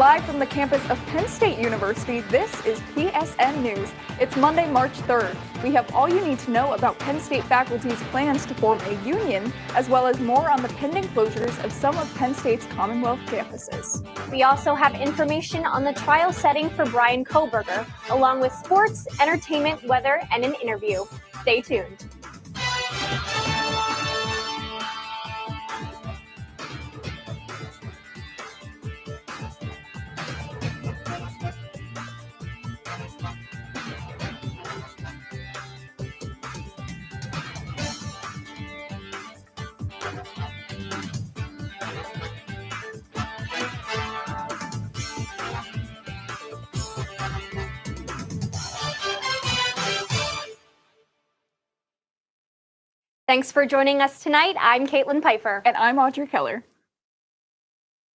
Live from the campus of Penn State University, this is PSN News. It's Monday, March 3rd. We have all you need to know about Penn State faculty's plans to form a union, as well as more on the pending closures of some of Penn State's Commonwealth campuses. We also have information on the trial setting for Brian Koberger, along with sports, entertainment, weather, and an interview. Stay tuned. Thanks for joining us tonight. I'm Kaitlyn Pfeifer. And I'm Audrey Keller.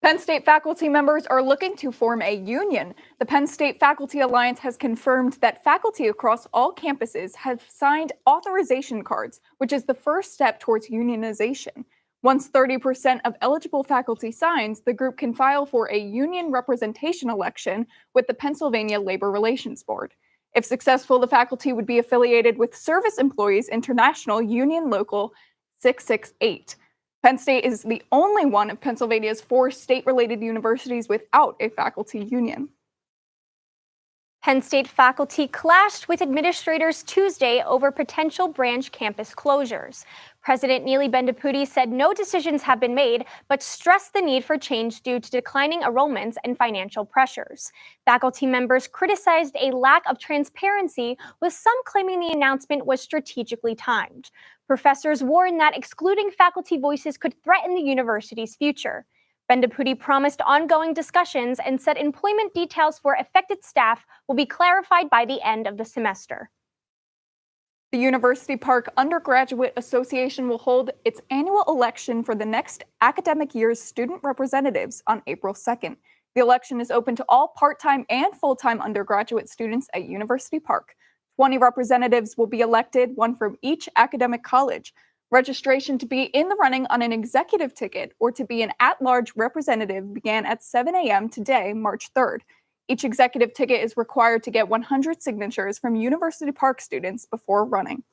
Penn State faculty members are looking to form a union. The Penn State Faculty Alliance has confirmed that faculty across all campuses have signed authorization cards, which is the first step towards unionization. Once 30% of eligible faculty signs, the group can file for a union representation election with the Pennsylvania Labor Relations Board. If successful, the faculty would be affiliated with Service Employees International Union Local 668. Penn State is the only one of Pennsylvania's 4 state-related universities without a faculty union. Penn State faculty clashed with administrators Tuesday over potential branch campus closures. President Neely Bendapudi said no decisions have been made, but stressed the need for change due to declining enrollments and financial pressures. Faculty members criticized a lack of transparency, with some claiming the announcement was strategically timed. Professors warned that excluding faculty voices could threaten the university's future. Bendapudi promised ongoing discussions and said employment details for affected staff will be clarified by the end of the semester. The University Park Undergraduate Association will hold its annual election for the next academic year's student representatives on April 2nd. The election is open to all part-time and full-time undergraduate students at University Park. 20 representatives will be elected, one from each academic college. Registration to be in the running on an executive ticket or to be an at-large representative began at 7 a.m. today, March 3rd. Each executive ticket is required to get 100 signatures from University Park students before running.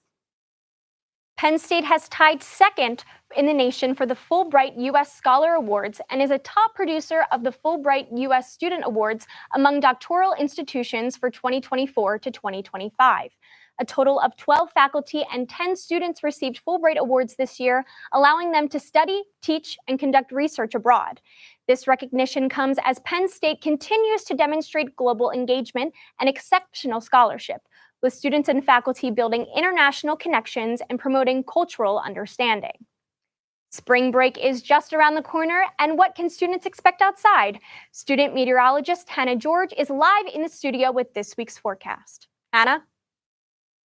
Penn State has tied second in the nation for the Fulbright U.S. Scholar Awards and is a top producer of the Fulbright U.S. Student Awards among doctoral institutions for 2024 to 2025. A total of 12 faculty and 10 students received Fulbright Awards this year, allowing them to study, teach, and conduct research abroad. This recognition comes as Penn State continues to demonstrate global engagement and exceptional scholarship, with students and faculty building international connections and promoting cultural understanding. Spring break is just around the corner, and what can students expect outside? Student meteorologist Hannah George is live in the studio with this week's forecast. Hannah?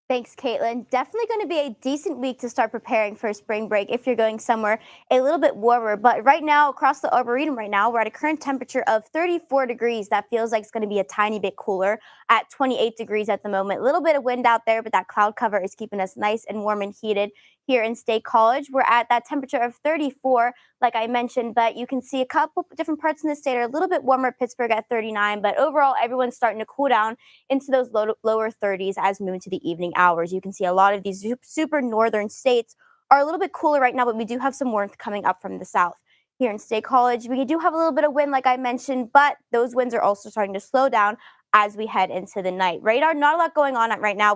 Thanks, Kaitlyn. Definitely going to be a decent week to start preparing for spring break if you're going somewhere a little bit warmer. But right now, across the Arboretum right now, we're at a current temperature of 34 degrees. That feels like it's going to be a tiny bit cooler at 28 degrees at the moment. A little bit of wind out there, but that cloud cover is keeping us nice and warm and heated here in State College. We're at that temperature of 34, like I mentioned, but you can see a couple different parts in the state are a little bit warmer. Pittsburgh at 39, but overall, everyone's starting to cool down into those lower 30s as we move into the evening hours. You can see a lot of these super northern states are a little bit cooler right now, but we do have some warmth coming up from the south. Here in State College, we do have a little bit of wind, like I mentioned, but those winds are also starting to slow down as we head into the night. Radar, not a lot going on right now.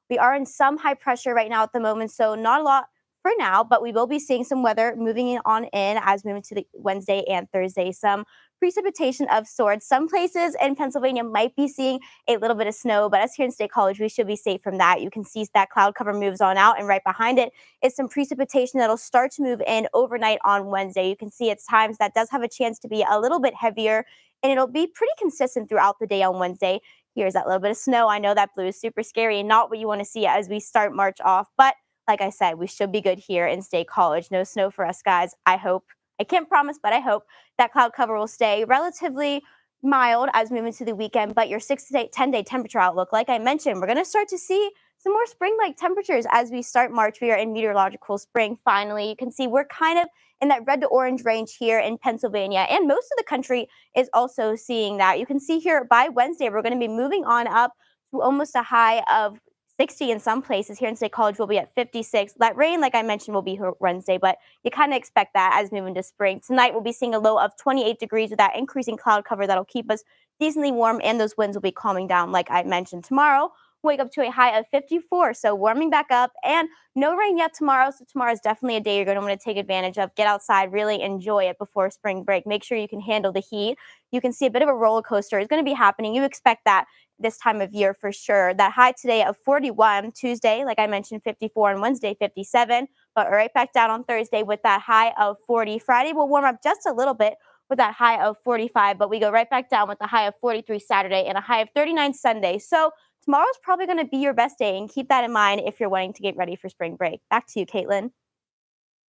We are in some high pressure right now at the moment, so not a lot for now, but we will be seeing some weather moving on in as we move into the Wednesday and Thursday. Some precipitation of sorts. Some places in Pennsylvania might be seeing a little bit of snow, but us here in State College, we should be safe from that. You can see that cloud cover moves on out, and right behind it is some precipitation that'll start to move in overnight on Wednesday. You can see at times that does have a chance to be a little bit heavier, and it'll be pretty consistent throughout the day on Wednesday. Here's that little bit of snow. I know that blue is super scary and not what you want to see as we start March off, but like I said, we should be good here in State College. No snow for us, guys. I hope. I can't promise, but I hope that cloud cover will stay relatively mild as we move into the weekend. But your 6 to 10-day temperature outlook, like I mentioned, we're going to start to see some more spring-like temperatures as we start March. We are in meteorological spring finally. You can see we're kind of in that red to orange range here in Pennsylvania. And most of the country is also seeing that. You can see here by Wednesday, we're going to be moving on up to almost a high of 60 in some places. Here in State College, we'll be at 56. That rain, like I mentioned, will be here Wednesday, but you kind of expect that as we move into spring. Tonight, we'll be seeing a low of 28 degrees with that increasing cloud cover that'll keep us decently warm, and those winds will be calming down, like I mentioned. Tomorrow, wake up to a high of 54, so warming back up, and no rain yet tomorrow, so tomorrow is definitely a day you're going to want to take advantage of. Get outside, really enjoy it before spring break. Make sure you can handle the heat. You can see a bit of a roller coaster is going to be happening. You expect that this time of year for sure. That high today of 41, Tuesday, like I mentioned, 54, and Wednesday, 57, but right back down on Thursday with that high of 40. Friday will warm up just a little bit with that high of 45, but we go right back down with a high of 43 Saturday and a high of 39 Sunday. So tomorrow's probably going to be your best day, and keep that in mind if you're wanting to get ready for spring break. Back to you, Kaitlyn.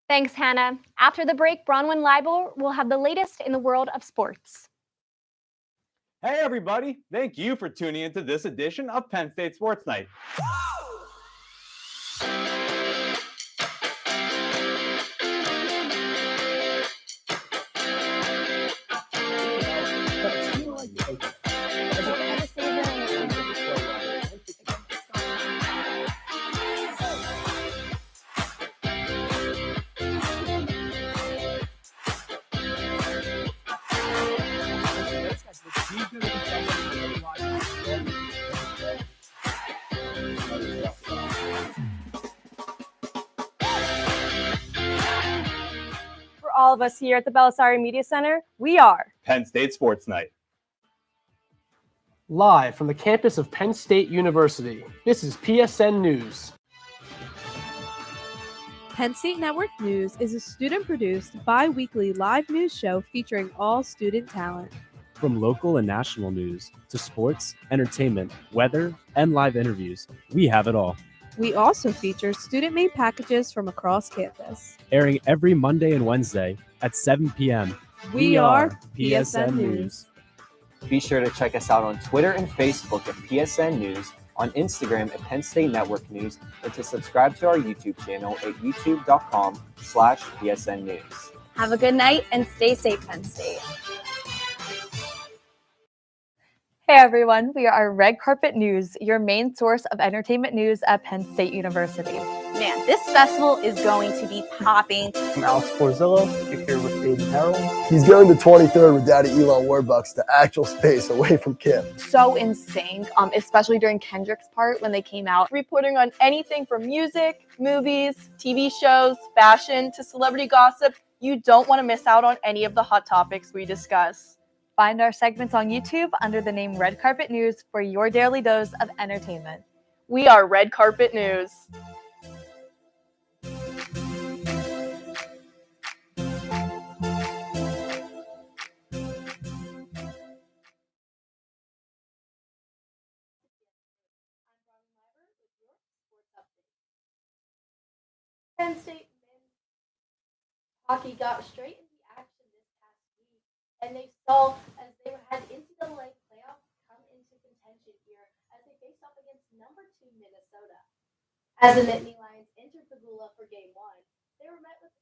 Thanks, Hannah. After the break, Bronwyn Libel will have the latest in the world of sports. Hey everybody, thank you for tuning into this edition of Penn State Sports Night. For all of us here at the Belisari Media Center, we are Penn State Sports Night. Live from the campus of Penn State University, this is PSN News. Penn State Network News is a student-produced, bi-weekly live news show featuring all student talent. From local and national news to sports, entertainment, weather, and live interviews, we have it all. We also feature student-made packages from across campus. Airing every Monday and Wednesday at 7 p.m. We are PSN News. Be sure to check us out on Twitter and Facebook at PSN News, on Instagram at Penn State Network News, and to subscribe to our YouTube channel at youtube.com/PSN News. Have a good night and stay safe, Penn State. Hey everyone, we are Red Carpet News, your main source of entertainment news at Penn State University. Man, this festival is going to be popping. I'm Alex Porzillo, here with Aiden Harold. He's going to 23rd with Daddy Elon Warbucks to actual space away from Kim. So in sync, especially during Kendrick's part when they came out. Reporting on anything from music, movies, TV shows, fashion, to celebrity gossip. You don't want to miss out on any of the hot topics we discuss. Find our segments on YouTube under the name Red Carpet News for your daily dose of entertainment. We are Red Carpet News. Penn State men's hockey got straight into action this past week, and they saw as they had NCAA playoffs come into contention here as they faced off against number 2 Minnesota. As the Nittany Lions entered Pagula for Game 1, they were met with a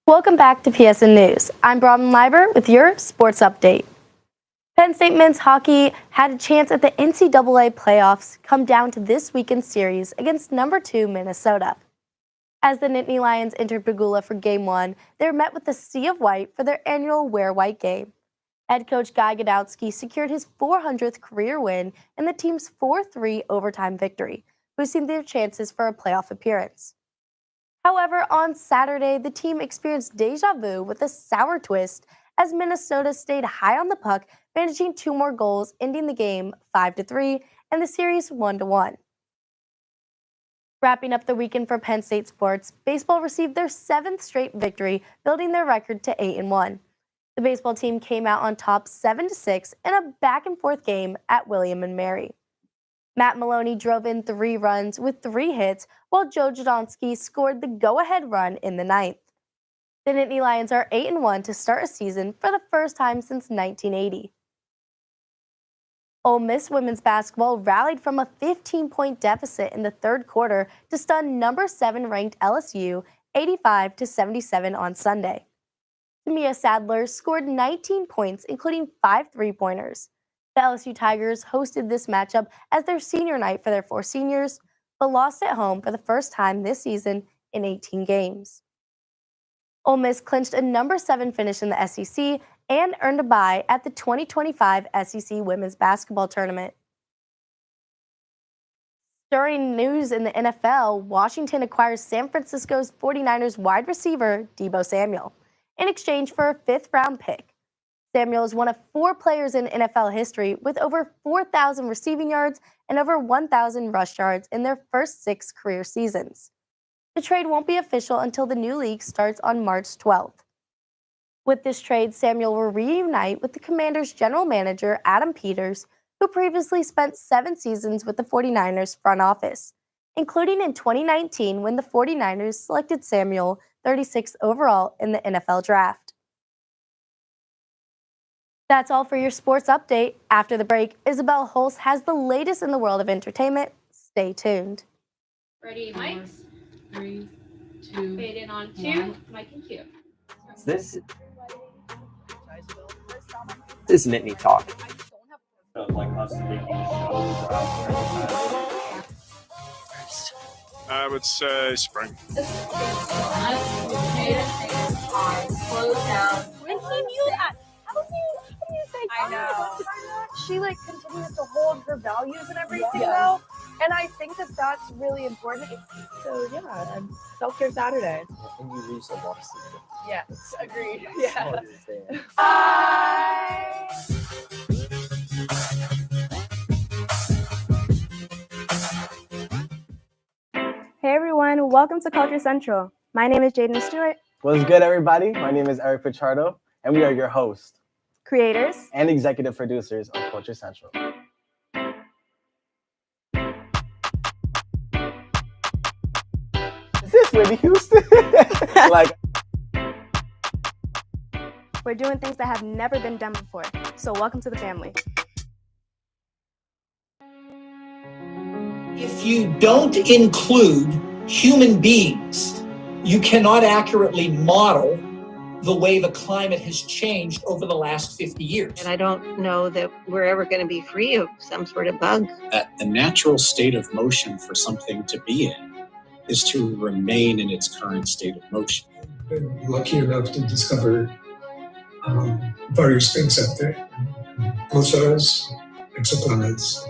Welcome back to PSN News. I'm Bronwyn Libel with your sports update. Penn State men's hockey had a chance at the NCAA playoffs come down to this weekend's series against number 2 Minnesota. As the Nittany Lions entered Pagula for Game 1, they were met with a sea of white for their annual Wear White game. Head coach Guy Godowski secured his 400th career win and the team's 4-3 overtime victory. boosting their chances for a playoff appearance. However, on Saturday, the team experienced deja vu with a sour twist as Minnesota stayed high on the puck, managing 2 more goals, ending the game 5-3 and the series 1-1. Wrapping up the weekend for Penn State sports, baseball received their 7th straight victory, building their record to 8-1. The baseball team came out on top 7-6 in a back-and-forth game at William & Mary. Matt Maloney drove in 3 runs with 3 hits, while Joe Jadonsky scored the go-ahead run in the 9th. The Nittany Lions are 8-1 to start a season for the first time since 1980. Ole Miss women's basketball rallied from a 15-point deficit in the 3rd quarter to stun number 7 ranked LSU 85-77 on Sunday. Tamia Sadler scored 19 points, including 5 3-pointers. The LSU Tigers hosted this matchup as their senior night for their 4 seniors, but lost at home for the first time this season in 18 games. Ole Miss clinched a number 7 finish in the SEC and earned a bye at the 2025 SEC Women's Basketball Tournament. Stirring news in the NFL, Washington acquires San Francisco's 49ers wide receiver Deebo Samuel in exchange for a 5th-round pick. Samuel is one of 4 players in NFL history with over 4,000 receiving yards and over 1,000 rush yards in their first 6 career seasons. The trade won't be official until the new league starts on March 12th. With this trade, Samuel will reunite with the Commanders' general manager, Adam Peters, who previously spent 7 seasons with the 49ers front office, including in 2019 when the 49ers selected Samuel 36th overall in the NFL draft. That's all for your sports update. After the break, Isabel Hulse has the latest in the world of entertainment. Stay tuned. Ready, mics? 3, 2, fade in on 2, mic and cue. This is Nittany Talk. I would say spring. Slow down. When he knew that, how do you say I know. she like continues to hold her values and everything though, and I think that that's really important. So yeah, and self-care Saturday. And you lose a lot of sleep. Yes, agreed. Yeah. Hey everyone, welcome to Culture Central. My name is Jaden Stewart. What's good, everybody? My name is Eric Pichardo, and we are your hosts, creators, and executive producers of Culture Central. Is this Whitney Houston? We're doing things that have never been done before, so welcome to the family. If you don't include human beings, you cannot accurately model the way the climate has changed over the last 50 years. And I don't know that we're ever going to be free of some sort of bug. The natural state of motion for something to be in is to remain in its current state of motion. I've been lucky enough to discover various things out there. Pulsars, exoplanets,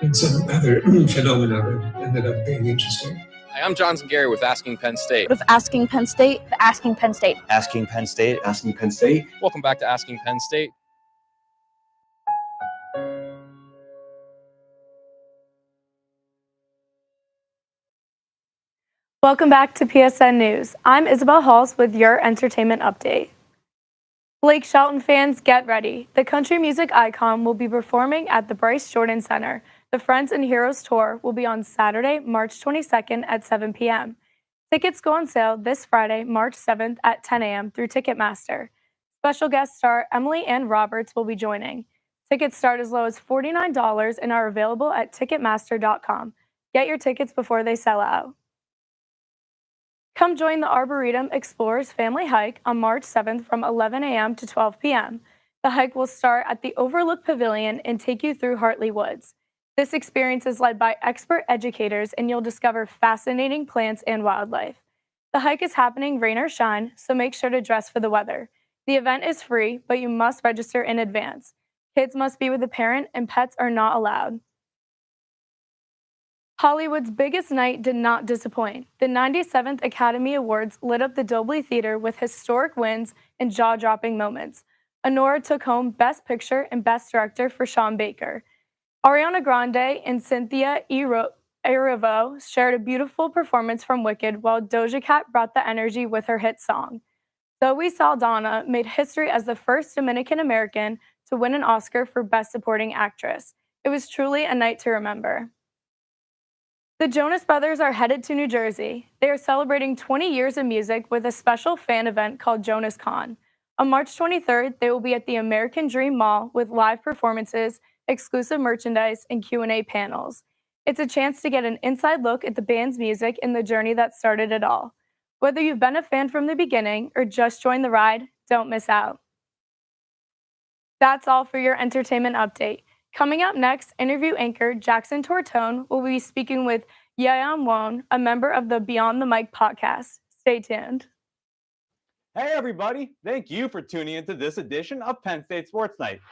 and some other phenomena that ended up being interesting. Hi, I'm Johnson Gary with Asking Penn State. With Asking Penn State, Asking Penn State. Asking Penn State, Asking Penn State. Welcome back to Asking Penn State. Welcome back to PSN News. I'm Isabel Halls with your entertainment update. Blake Shelton fans, get ready. The country music icon will be performing at the Bryce Jordan Center. The Friends and Heroes Tour will be on Saturday, March 22nd at 7 p.m. Tickets go on sale this Friday, March 7th at 10 a.m. through Ticketmaster. Special guest star Emily Ann Roberts will be joining. Tickets start as low as $49 and are available at Ticketmaster.com. Get your tickets before they sell out. Come join the Arboretum Explorers Family Hike on March 7th from 11 a.m. to 12 p.m. The hike will start at the Overlook Pavilion and take you through Hartley Woods. This experience is led by expert educators, and you'll discover fascinating plants and wildlife. The hike is happening rain or shine, so make sure to dress for the weather. The event is free, but you must register in advance. Kids must be with a parent, and pets are not allowed. Hollywood's biggest night did not disappoint. The 97th Academy Awards lit up the Dolby Theater with historic wins and jaw-dropping moments. Anora took home Best Picture and Best Director for Sean Baker. Ariana Grande and Cynthia Erivo shared a beautiful performance from Wicked, while Doja Cat brought the energy with her hit song. Zoe Saldana made history as the first Dominican American to win an Oscar for Best Supporting Actress. It was truly a night to remember. The Jonas Brothers are headed to New Jersey. They are celebrating 20 years of music with a special fan event called Jonas Con. On March 23rd, they will be at the American Dream Mall with live performances, exclusive merchandise, and Q&A panels. It's a chance to get an inside look at the band's music and the journey that started it all. Whether you've been a fan from the beginning or just joined the ride, don't miss out. That's all for your entertainment update. Coming up next, interview anchor Jackson Tortone will be speaking with Yayan Won, a member of the Beyond the Mic podcast. Stay tuned. Hey everybody, thank you for tuning into this edition of Penn State Sports Night.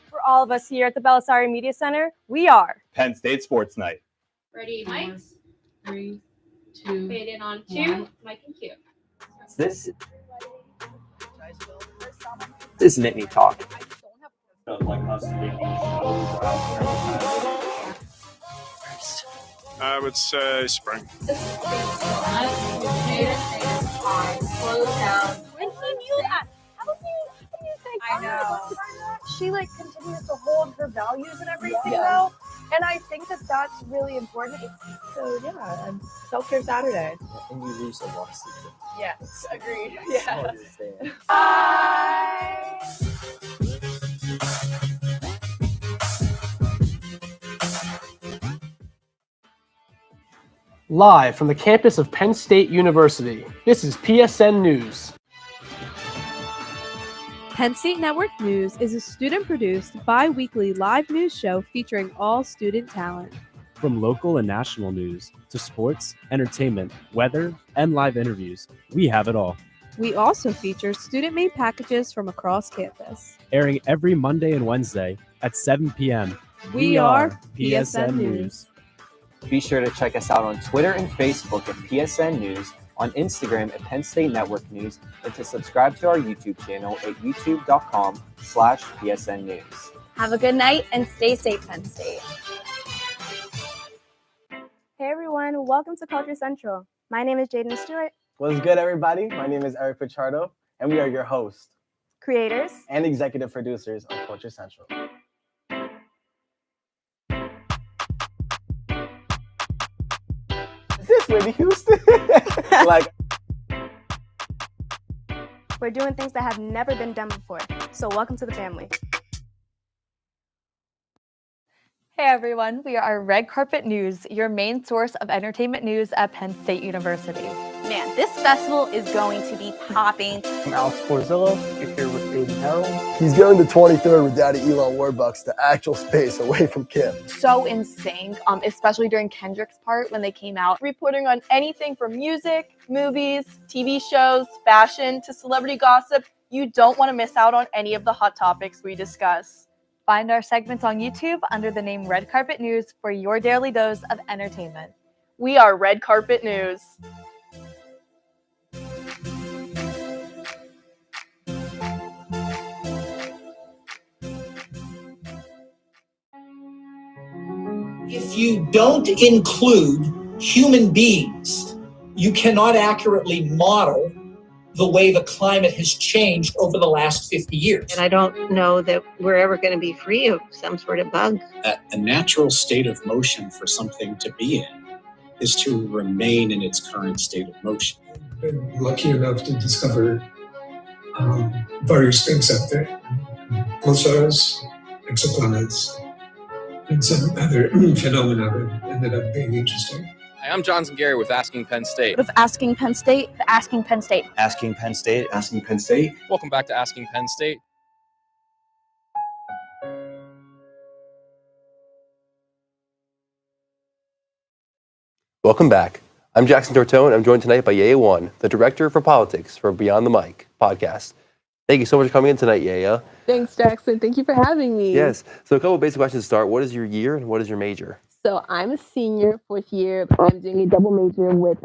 For all of us here at the Belisari Media Center, we are Penn State Sports Night. Ready, mics? 3, 2, fade in on 2, mic and cue. This is Nittany Talk. I would say spring. Slow down. And he knew that. How do you think? I know. She continues to hold her values and everything though. And I think that that's really important. So yeah, and self-care Saturday. And you lose a lot of sleep. Yes, agreed. Yeah. Live from the campus of Penn State University, this is PSN News. Penn State Network News is a student-produced, bi-weekly live news show featuring all student talent. From local and national news to sports, entertainment, weather, and live interviews, we have it all. We also feature student-made packages from across campus. Airing every Monday and Wednesday at 7 p.m. We are PSN News. Be sure to check us out on Twitter and Facebook at PSN News, on Instagram at Penn State Network News, and to subscribe to our YouTube channel at youtube.com/PSN News. Have a good night and stay safe, Penn State. Hey everyone, welcome to Culture Central. My name is Jaden Stewart. What's good, everybody? My name is Eric Pichardo, and we are your hosts, creators, and executive producers of Culture Central. Is this Whitney Houston? We're doing things that have never been done before, so welcome to the family. Hey everyone, we are Red Carpet News, your main source of entertainment news at Penn State University. Man, this festival is going to be popping. I'm Alex Porzillo. You're here with Aiden Harold. He's going to 23rd with Daddy Elon Warbucks to actual space away from Kim. So in sync, especially during Kendrick's part when they came out. Reporting on anything from music, movies, TV shows, fashion, to celebrity gossip. You don't want to miss out on any of the hot topics we discuss. Find our segments on YouTube under the name Red Carpet News for your daily dose of entertainment. We are Red Carpet News. If you don't include human beings, you cannot accurately model the way the climate has changed over the last 50 years. And I don't know that we're ever going to be free of some sort of bug. A natural state of motion for something to be in is to remain in its current state of motion. Been lucky enough to discover various things out there. pulsars, exoplanets, and some other phenomena that ended up being interesting. Hi, I'm Johnson Gary with Asking Penn State. What if Asking Penn State? Asking Penn State. Asking Penn State. Asking Penn State. Welcome back to Asking Penn State. Welcome back. I'm Jackson Tortone, and I'm joined tonight by Yaya One, the Director for Politics for Beyond the Mic podcast. Thank you so much for coming in tonight, Yaya. Thanks, Jackson. Thank you for having me. Yes. So a couple of basic questions to start. What is your year and what is your major? So I'm a senior, 4th year. I'm doing a double major with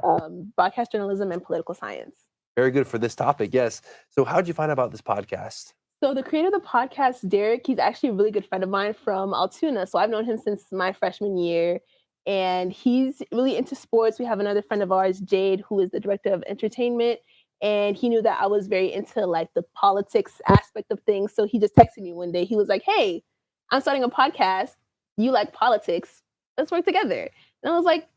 broadcast journalism and political science. Very good for this topic, yes. So how did you find out about this podcast? So the creator of the podcast, Derek, he's actually a really good friend of mine from Altoona. So I've known him since my freshman year. And he's really into sports. We have another friend of ours, Jade, who is the director of entertainment. And he knew that I was very into like the politics aspect of things. So he just texted me one day. He was like, hey, I'm starting a podcast. You like politics. Let's work together. And I was like,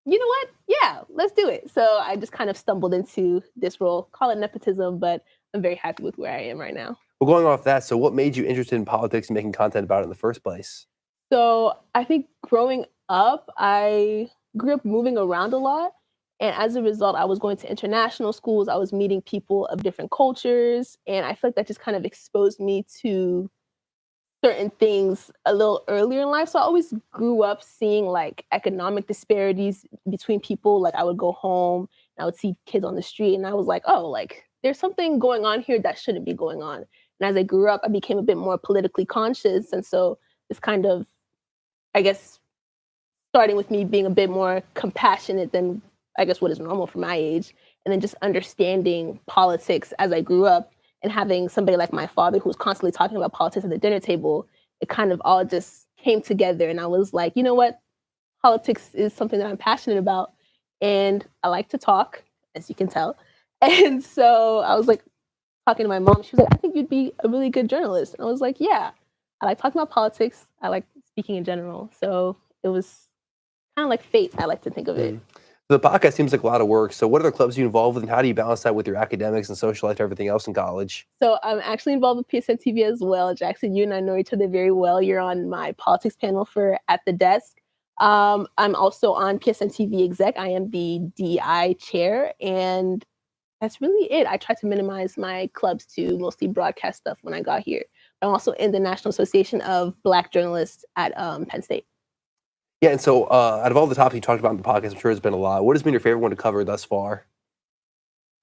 you know what? Yeah, let's do it. So I just kind of stumbled into this role. Call it nepotism, but I'm very happy with where I am right now. Well, going off that, so what made you interested in politics and making content about it in the first place? So I think growing up, I grew up moving around a lot. And as a result, I was going to international schools. I was meeting people of different cultures. And I feel like that just kind of exposed me to certain things a little earlier in life. So I always grew up seeing like economic disparities between people. Like I would go home and I would see kids on the street and I was like, oh, like there's something going on here that shouldn't be going on. And as I grew up, I became a bit more politically conscious. And so it's kind of, I guess, starting with me being a bit more compassionate than I guess what is normal for my age, and then just understanding politics as I grew up and having somebody like my father who was constantly talking about politics at the dinner table, it kind of all just came together. And I was like, you know what? Politics is something that I'm passionate about and I like to talk, as you can tell. And so I was like talking to my mom. She was like, I think you'd be a really good journalist. And I was like, yeah, I like talking about politics. I like speaking in general. So it was kind of like fate, I like to think of it. The podcast seems like a lot of work. So what other clubs are you involved with and how do you balance that with your academics and social life and everything else in college? So I'm actually involved with PSN TV as well. Jackson, you and I know each other very well. You're on my politics panel for At the Desk. I'm also on PSN TV Exec. I am the DI chair and that's really it. I try to minimize my clubs to mostly broadcast stuff when I got here. I'm also in the National Association of Black Journalists at Penn State. Yeah, and so out of all the topics you talked about in the podcast, I'm sure there's been a lot. What has been your favorite one to cover thus far?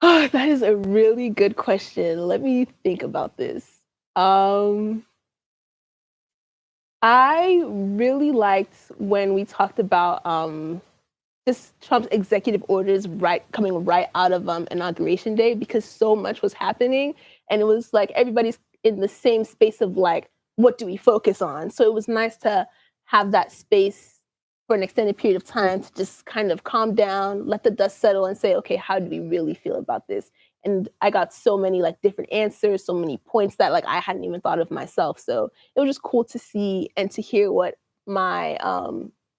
Oh, that is a really good question. Let me think about this. I really liked when we talked about just Trump's executive orders coming right out of Inauguration Day because so much was happening. And it was like everybody's in the same space of like, what do we focus on? So it was nice to have that space for an extended period of time to just kind of calm down, let the dust settle and say, okay, how do we really feel about this? And I got so many like different answers, so many points that like I hadn't even thought of myself. So it was just cool to see and to hear what my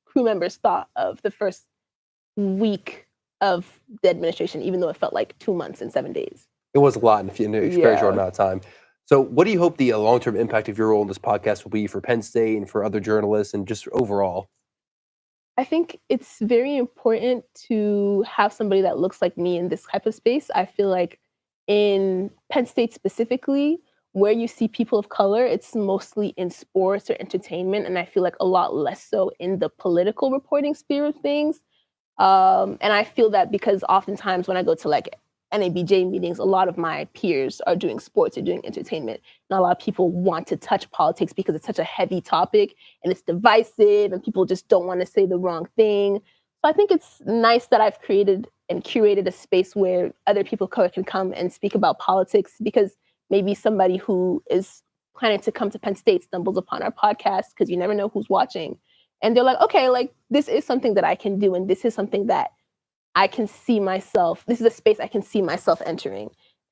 crew members thought of the first week of the administration, even though it felt like 2 months and 7 days. It was a lot in a very short amount of time. So what do you hope the long-term impact of your role in this podcast will be for Penn State and for other journalists and just overall? I think it's very important to have somebody that looks like me in this type of space. I feel like in Penn State specifically, where you see people of color, it's mostly in sports or entertainment. And I feel like a lot less so in the political reporting sphere of things. And I feel that because oftentimes when I go to like NABJ meetings, a lot of my peers are doing sports or doing entertainment. And a lot of people want to touch politics because it's such a heavy topic and it's divisive and people just don't want to say the wrong thing. So I think it's nice that I've created and curated a space where other people can come and speak about politics because maybe somebody who is planning to come to Penn State stumbles upon our podcast because you never know who's watching. And they're like, okay, like this is something that I can do and this is something that I can see myself, this is a space I can see myself entering.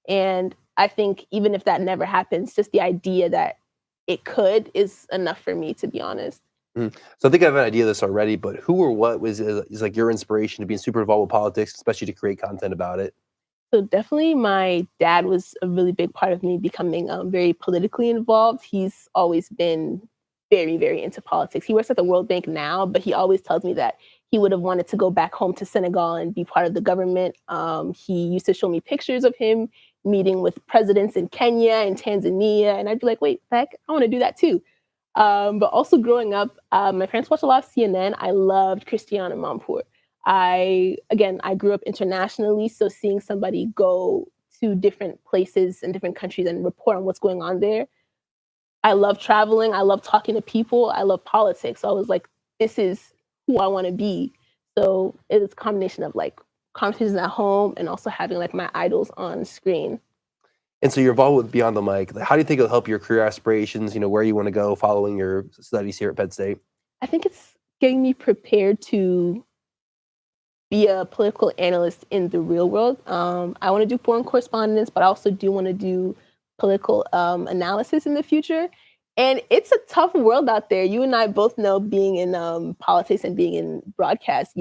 And I think even if that never happens, just the idea that it could is enough for me, to be honest. So I think I have an idea of this already, but who or what is like your inspiration to being super involved with politics, especially to create content about it? So definitely my dad was a really big part of me becoming very politically involved. He's always been very, very into politics. He works at the World Bank now, but he always tells me that he would have wanted to go back home to Senegal and be part of the government. He used to show me pictures of him meeting with presidents in Kenya and Tanzania. And I'd be like, wait, heck, I want to do that too. But also growing up, my parents watched a lot of CNN. I loved Christiane Amanpour. I grew up internationally, so seeing somebody go to different places and different countries and report on what's going on there. I love traveling. I love talking to people. I love politics. So I was like, this is who I want to be. So it was a combination of like conversations at home and also having like my idols on screen. And so you're involved with Beyond the Mic. How do you think it'll help your career aspirations, where you want to go following your studies here at Penn State? I think it's getting me prepared to be a political analyst in the real world. I want to do foreign correspondence, but I also do want to do political analysis in the future. And it's a tough world out there. You and I both know, being in politics and being in broadcast,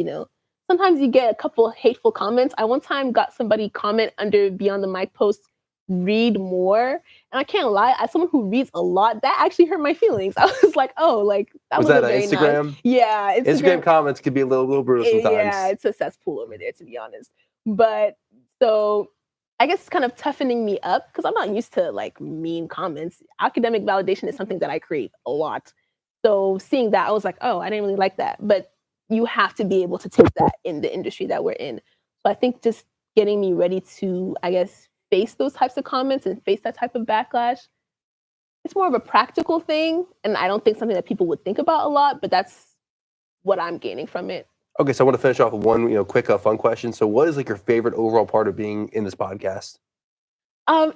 sometimes you get a couple hateful comments. I one time got somebody comment under Beyond the Mic post, read more. And I can't lie, as someone who reads a lot, that actually hurt my feelings. I was like, oh, like that was wasn't that very Instagram? Nice. Yeah, Instagram comments could be a little brutal sometimes. Yeah, it's a cesspool over there, to be honest. But so I guess it's kind of toughening me up because I'm not used to like mean comments. Academic validation is something that I crave a lot. So seeing that, I was like, oh, I didn't really like that. But you have to be able to take that in the industry that we're in. So I think just getting me ready to, I guess, face those types of comments and face that type of backlash, it's more of a practical thing. And I don't think something that people would think about a lot, but that's what I'm gaining from it. Okay, so I want to finish off with one, quick, fun question. So, what is like your favorite overall part of being in this podcast?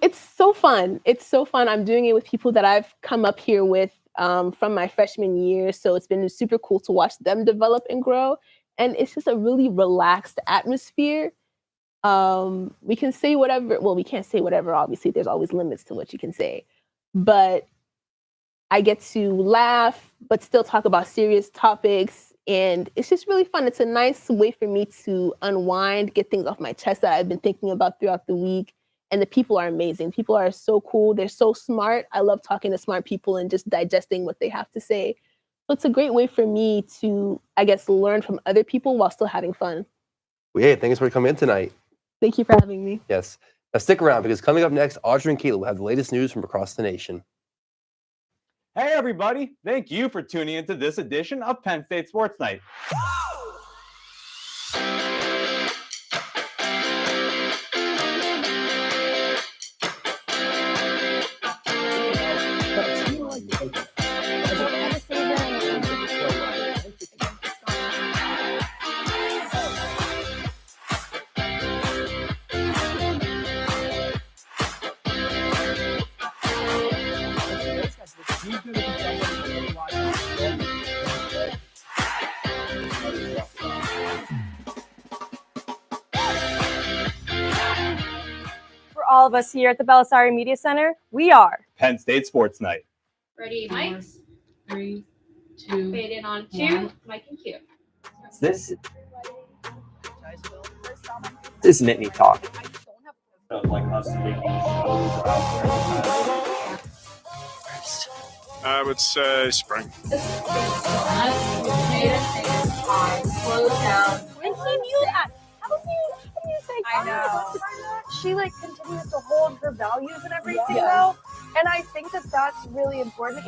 It's so fun. It's so fun. I'm doing it with people that I've come up here with from my freshman year. So it's been super cool to watch them develop and grow. And it's just a really relaxed atmosphere. We can say whatever. Well, we can't say whatever. Obviously, there's always limits to what you can say. But I get to laugh, but still talk about serious topics. And it's just really fun. It's a nice way for me to unwind, get things off my chest that I've been thinking about throughout the week. And the people are amazing. People are so cool. They're so smart. I love talking to smart people and just digesting what they have to say. So it's a great way for me to, I guess, learn from other people while still having fun. Well, yeah, thanks for coming in tonight. Thank you for having me. Yes. Now stick around because coming up next, Audrey and Kaitlyn will have the latest news from across the nation. Hey, everybody. Thank you for tuning into this edition of Penn State Sports Night. All of us here at the Belisari Media Center, we are Penn State Sports Night. Ready, mics? 3, 2, fade in on 2, mic and cue. This is Nittany Talk. I would say spring. Slow down. And he knew that. How can you say I know. She like continues to hold her values and everything though. And I think that that's really important.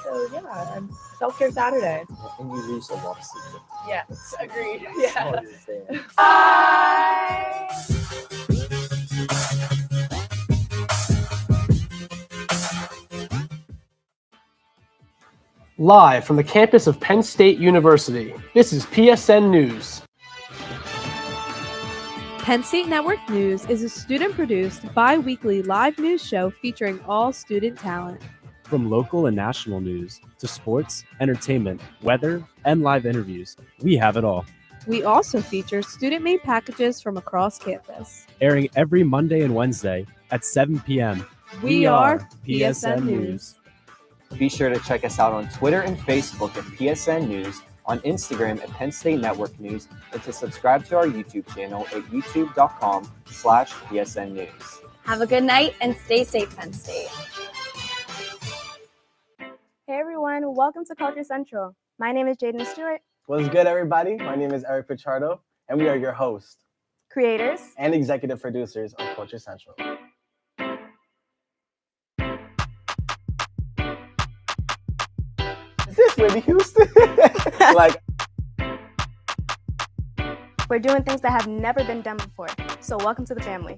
So yeah, and Self-Care Saturday. And you lose a lot of sleep. Yes, agreed. Yeah. Live from the campus of Penn State University, this is PSN News. Penn State Network News is a student-produced, bi-weekly live news show featuring all student talent. From local and national news to sports, entertainment, weather, and live interviews, we have it all. We also feature student-made packages from across campus. Airing every Monday and Wednesday at 7 p.m. We are PSN News. Be sure to check us out on Twitter and Facebook at PSN News on Instagram at Penn State Network News, and to subscribe to our YouTube channel at youtube.com/PSN News. Have a good night and stay safe, Penn State. Hey everyone, welcome to Culture Central. My name is Jaden Stewart, What's good, everybody? My name is Eric Pichardo, and we are your hosts creators and executive producers of Culture Central. Is this Whitney Houston? We're doing things that have never been done before. So welcome to the family.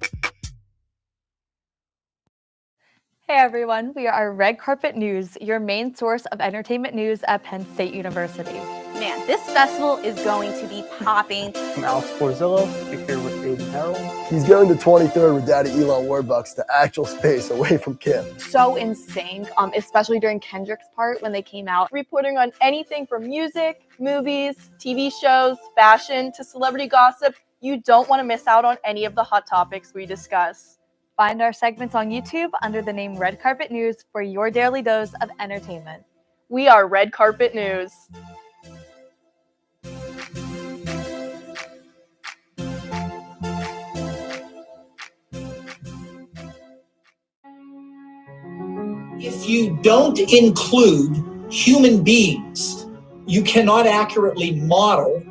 Hey everyone, we are Red Carpet News, your main source of entertainment news at Penn State University. Man, this festival is going to be popping. I'm Alex Porzillo, here with Aiden Harrell. He's going to 23rd with Daddy Elon Warbucks to actual space away from Kim. So insane, especially during Kendrick's part when they came out, reporting on anything from music, movies, TV shows, fashion, to celebrity gossip. You don't want to miss out on any of the hot topics we discuss. Find our segments on YouTube under the name Red Carpet News for your daily dose of entertainment. We are Red Carpet News. If you don't include human beings, you cannot accurately model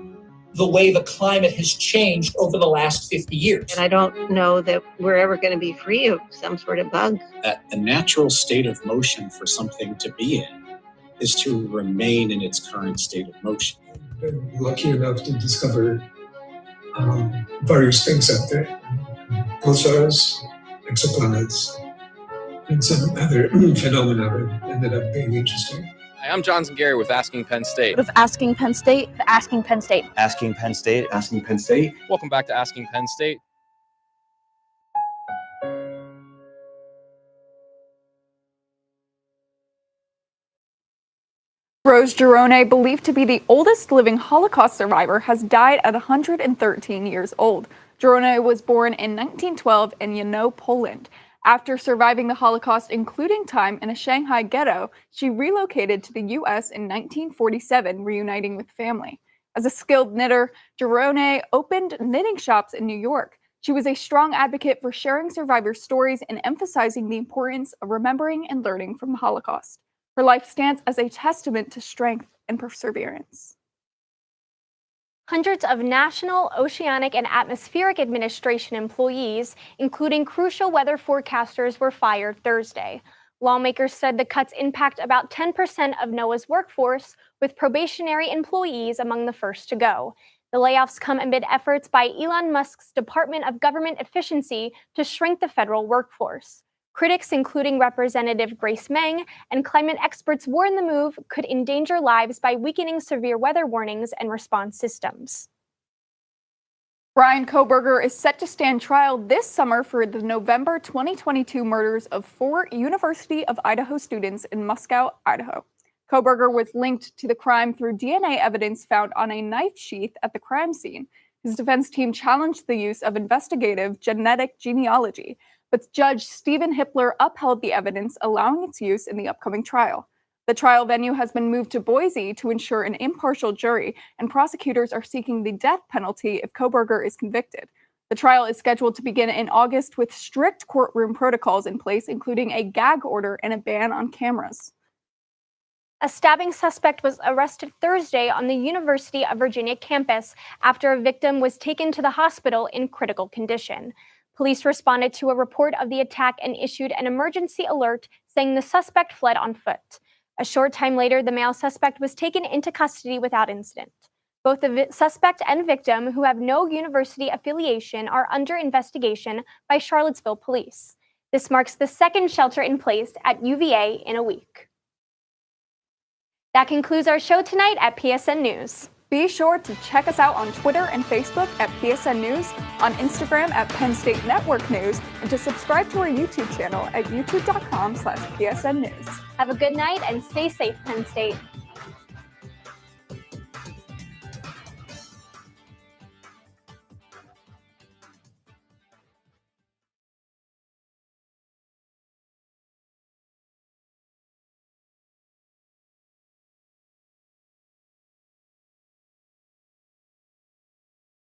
the way the climate has changed over the last 50 years. And I don't know that we're ever going to be free of some sort of bug. That the natural state of motion for something to be in is to remain in its current state of motion. Been lucky enough to discover various things out there. Pulsars, exoplanets, and some other phenomena that ended up being interesting. Hi, I'm Johnson Gary with Asking Penn State. With Asking Penn State, Asking Penn State. Asking Penn State. Asking Penn State. Welcome back to Asking Penn State. Rose Girone, believed to be the oldest living Holocaust survivor, has died at 113 years old. Girone was born in 1912 in Yano, Poland. After surviving the Holocaust, including time in a Shanghai ghetto, she relocated to the U.S. in 1947, reuniting with family. As a skilled knitter, Girone opened knitting shops in New York. She was a strong advocate for sharing survivors' stories and emphasizing the importance of remembering and learning from the Holocaust. Her life stands as a testament to strength and perseverance. Hundreds of National Oceanic and Atmospheric Administration employees, including crucial weather forecasters, were fired Thursday. Lawmakers said the cuts impact about 10% of NOAA's workforce, with probationary employees among the first to go. The layoffs come amid efforts by Elon Musk's Department of Government Efficiency to shrink the federal workforce. Critics, including Representative Grace Meng and climate experts, warn the move could endanger lives by weakening severe weather warnings and response systems. Bryan Kohberger is set to stand trial this summer for the November 2022 murders of 4 University of Idaho students in Moscow, Idaho. Kohberger was linked to the crime through DNA evidence found on a knife sheath at the crime scene. His defense team challenged the use of investigative genetic genealogy, but Judge Stephen Hippler upheld the evidence, allowing its use in the upcoming trial. The trial venue has been moved to Boise to ensure an impartial jury, and prosecutors are seeking the death penalty if Kohberger is convicted. The trial is scheduled to begin in August with strict courtroom protocols in place, including a gag order and a ban on cameras. A stabbing suspect was arrested Thursday on the University of Virginia campus after a victim was taken to the hospital in critical condition. Police responded to a report of the attack and issued an emergency alert saying the suspect fled on foot. A short time later, the male suspect was taken into custody without incident. Both the suspect and victim, who have no university affiliation, are under investigation by Charlottesville police. This marks the second shelter in place at UVA in a week. That concludes our show tonight at PSN News. Be sure to check us out on Twitter and Facebook at PSN News, on Instagram at Penn State Network News, and to subscribe to our YouTube channel at youtube.com/PSN News. Have a good night and stay safe, Penn State.